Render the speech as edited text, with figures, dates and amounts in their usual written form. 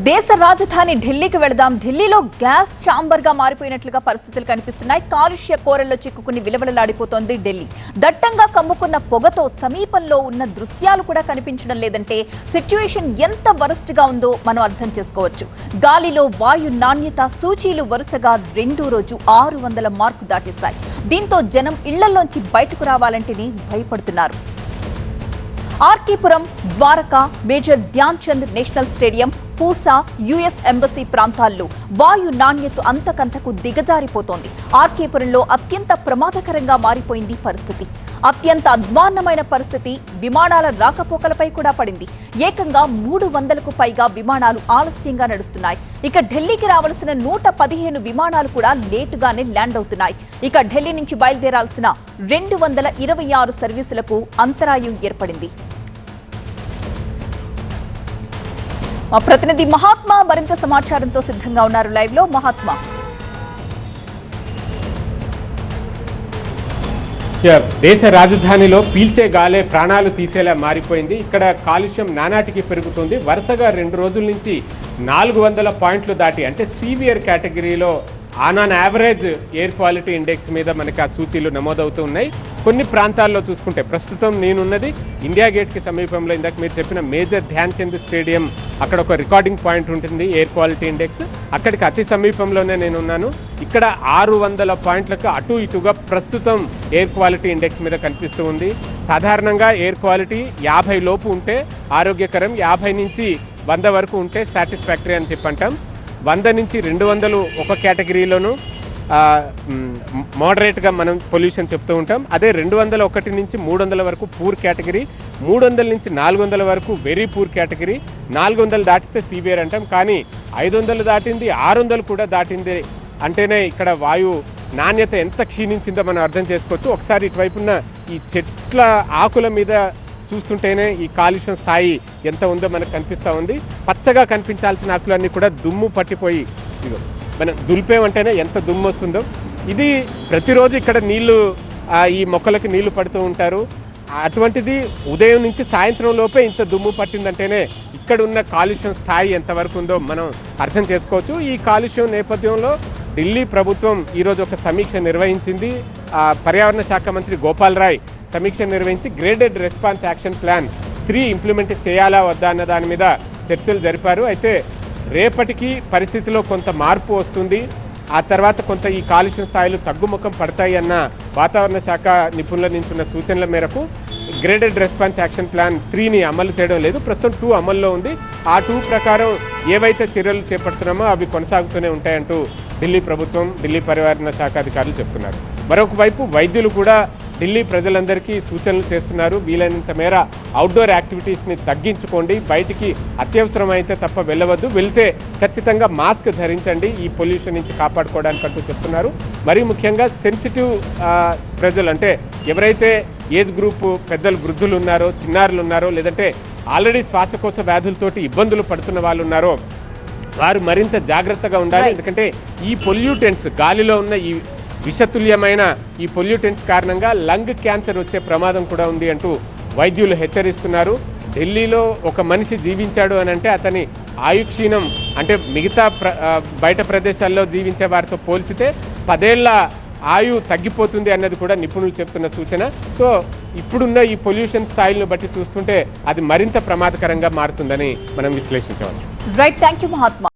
దేశ రాజధాని ఢిల్లీకి వెళదాం. ఢిల్లీలో గ్యాస్ ఛాంబర్ గా మారిపోయినట్లుగా పరిస్థితులు కనిపిస్తున్నాయి. కాలుష్య కోరల్లో చిక్కుకుని విలవలలాడిపోతోంది ఢిల్లీ. దట్టంగా కమ్ముకున్న పొగతో సమీపంలో ఉన్న దృశ్యాలు కూడా కనిపించడం లేదంటే సిచ్యువేషన్ ఎంత వరస్ట్ గా ఉందో మనం అర్థం చేసుకోవచ్చు. గాలిలో వాయు నాణ్యత సూచీలు వరుసగా రెండో రోజు 600 మార్కు దాటేశాయి. దీంతో జనం ఇళ్లలోంచి బయటకు రావాలంటేనే భయపడుతున్నారు. RK Puram, Dwarka, major Dhyan Chand national stadium, Pusa, US embassy ప్రాంతాల్లో వాయు నాణ్యత అంతకంతకు దిగజారిపోతోంది. ఆర్కేపురంలో అత్యంత ప్రమాదకరంగా మారిపోయింది పరిస్థితి. అత్యంత అధ్వాన్నమైన పరిస్థితి విమానాల రాకపోకలపై కూడా పడింది. ఏకంగా 300కు పైగా విమానాలు ఆలస్యంగా నడుస్తున్నాయి. ఇక ఢిల్లీకి రావాల్సిన 115 విమానాలు కూడా లేటుగానే ల్యాండ్ అవుతున్నాయి. ఇక ఢిల్లీ నుంచి బయలుదేరాల్సిన 226 సర్వీసులకు అంతరాయం ఏర్పడింది. మా ప్రతినిధి మహాత్మా మరింత సమాచారంతో సిద్ధంగా ఉన్నారు. లైవ్ లో మహాత్మా. దేశ రాజధానిలో పీల్చే గాలే ప్రాణాలు తీసేలా మారిపోయింది. ఇక్కడ కాలుష్యం నానాటికి పెరుగుతుంది. వరుసగా 2 రోజుల నుంచి 400 పాయింట్లు దాటి అంటే సివియర్ కేటగిరీలో on average air quality index మీద మనకి ఆ సూచీలు నమోదవుతూ ఉన్నాయి. కొన్ని ప్రాంతాల్లో చూసుకుంటే ప్రస్తుతం నేనున్నది ఇండియా గేట్కి సమీపంలో. ఇందాక మీరు చెప్పిన మేజర్ ధ్యాన్ చంద్ స్టేడియం, అక్కడ ఒక రికార్డింగ్ పాయింట్ ఉంటుంది ఎయిర్ క్వాలిటీ ఇండెక్స్. అక్కడికి అతి సమీపంలోనే నేనున్నాను. ఇక్కడ 600 పాయింట్లకు అటు ఇటుగా ప్రస్తుతం ఎయిర్ క్వాలిటీ ఇండెక్స్ మీద కనిపిస్తూ ఉంది. సాధారణంగా ఎయిర్ క్వాలిటీ 50 లోపు ఉంటే ఆరోగ్యకరం, 50 నుంచి 100 వరకు ఉంటే సాటిస్ఫాక్టరీ అని చెప్పంటాం. 100 నుంచి 200 ఒక కేటగిరీలోను మోడరేట్గా మనం పొల్యూషన్ చెప్తూ ఉంటాం. అదే 201 నుంచి 300 వరకు పూర్ కేటగిరీ, 300 నుంచి 400 వరకు వెరీ పూర్ కేటగిరీ, 400 దాటితే సివియర్ అంటాం. కానీ 500 దాటింది, 600 కూడా దాటింది అంటేనే ఇక్కడ వాయు నాణ్యత ఎంత క్షీణించిందో మనం అర్థం చేసుకోవచ్చు. ఒకసారి ఇటువైపున్న ఈ చెట్ల ఆకుల మీద చూస్తుంటేనే ఈ కాలుష్యం స్థాయి ఎంత ఉందో మనకు కనిపిస్తూ ఉంది. పచ్చగా కనిపించాల్సిన ఆకులన్నీ కూడా దుమ్ము పట్టిపోయి ఇదో మనం దులిపేమంటేనే ఎంత దుమ్ము వస్తుందో. ఇది ప్రతిరోజు ఇక్కడ నీళ్లు ఈ మొక్కలకి నీళ్లు పడుతూ ఉంటారు. అటువంటిది ఉదయం నుంచి సాయంత్రం లోపే ఇంత దుమ్ము పట్టిందంటేనే ఇక్కడ ఉన్న కాలుష్యం స్థాయి ఎంతవరకు ఉందో మనం అర్థం చేసుకోవచ్చు. ఈ కాలుష్యం నేపథ్యంలో ఢిల్లీ ప్రభుత్వం ఈరోజు ఒక సమీక్ష నిర్వహించింది. పర్యావరణ శాఖ మంత్రి గోపాల్ రాయ్ సమీక్ష నిర్వహించి graded response action plan 3 implement చేయాలా వద్దా అన్న దాని మీద చర్చలు జరిపారు. అయితే రేపటికి పరిస్థితిలో కొంత మార్పు వస్తుంది. ఆ తర్వాత కొంత ఈ కాలుష్యం స్థాయిలు తగ్గుముఖం పడతాయి అన్న వాతావరణ శాఖ నిపుణుల నుంచి ఉన్న సూచనల మేరకు గ్రేడెడ్ రెస్పాన్స్ యాక్షన్ ప్లాన్ 3ని అమలు చేయడం లేదు. ప్రస్తుతం 2 అమల్లో ఉంది. ఆ 2 ప్రకారం ఏవైతే చర్యలు చేపడుతున్నామో అవి కొనసాగుతూనే ఉంటాయంటూ ఢిల్లీ ప్రభుత్వం, ఢిల్లీ పర్యావరణ శాఖ అధికారులు చెప్తున్నారు. మరొక వైపు వైద్యులు కూడా ఢిల్లీ ప్రజలందరికీ సూచనలు చేస్తున్నారు. వీలైనంత మేర అవుట్డోర్ యాక్టివిటీస్ని తగ్గించుకోండి, బయటికి అత్యవసరమైతే తప్ప వెళ్ళవద్దు, వెళ్తే ఖచ్చితంగా మాస్క్ ధరించండి, ఈ పొల్యూషన్ నుంచి కాపాడుకోవడానికి అంటూ చెప్తున్నారు. మరీ ముఖ్యంగా సెన్సిటివ్ ప్రజలు అంటే ఎవరైతే ఏజ్ గ్రూప్ పెద్దలు, వృద్ధులు ఉన్నారో, చిన్నారులు ఉన్నారో, లేదంటే ఆల్రెడీ శ్వాసకోశ వ్యాధులతోటి ఇబ్బందులు పడుతున్న వాళ్ళు ఉన్నారో వారు మరింత జాగ్రత్తగా ఉండాలి. ఎందుకంటే ఈ పొల్యూటెంట్స్, గాలిలో ఉన్న ఈ విషతుల్యమైన ఈ పొల్యూటెంట్స్ కారణంగా లంగ్ క్యాన్సర్ వచ్చే ప్రమాదం కూడా ఉంది అంటూ వైద్యులు హెచ్చరిస్తున్నారు. ఢిల్లీలో ఒక మనిషి జీవించాడు అని అంటే అతని ఆయుక్షీణం అంటే మిగతా బయట ప్రదేశాల్లో జీవించే వారితో పోల్చితే 10 ఏళ్ల ఆయు తగ్గిపోతుంది అన్నది కూడా నిపుణులు చెప్తున్న సూచన. సో ఇప్పుడున్న ఈ పొల్యూషన్ స్థాయిలను బట్టి చూస్తుంటే అది మరింత ప్రమాదకరంగా మారుతుందని మనం విశ్లేషించవచ్చు. Right, thank you Mahatma.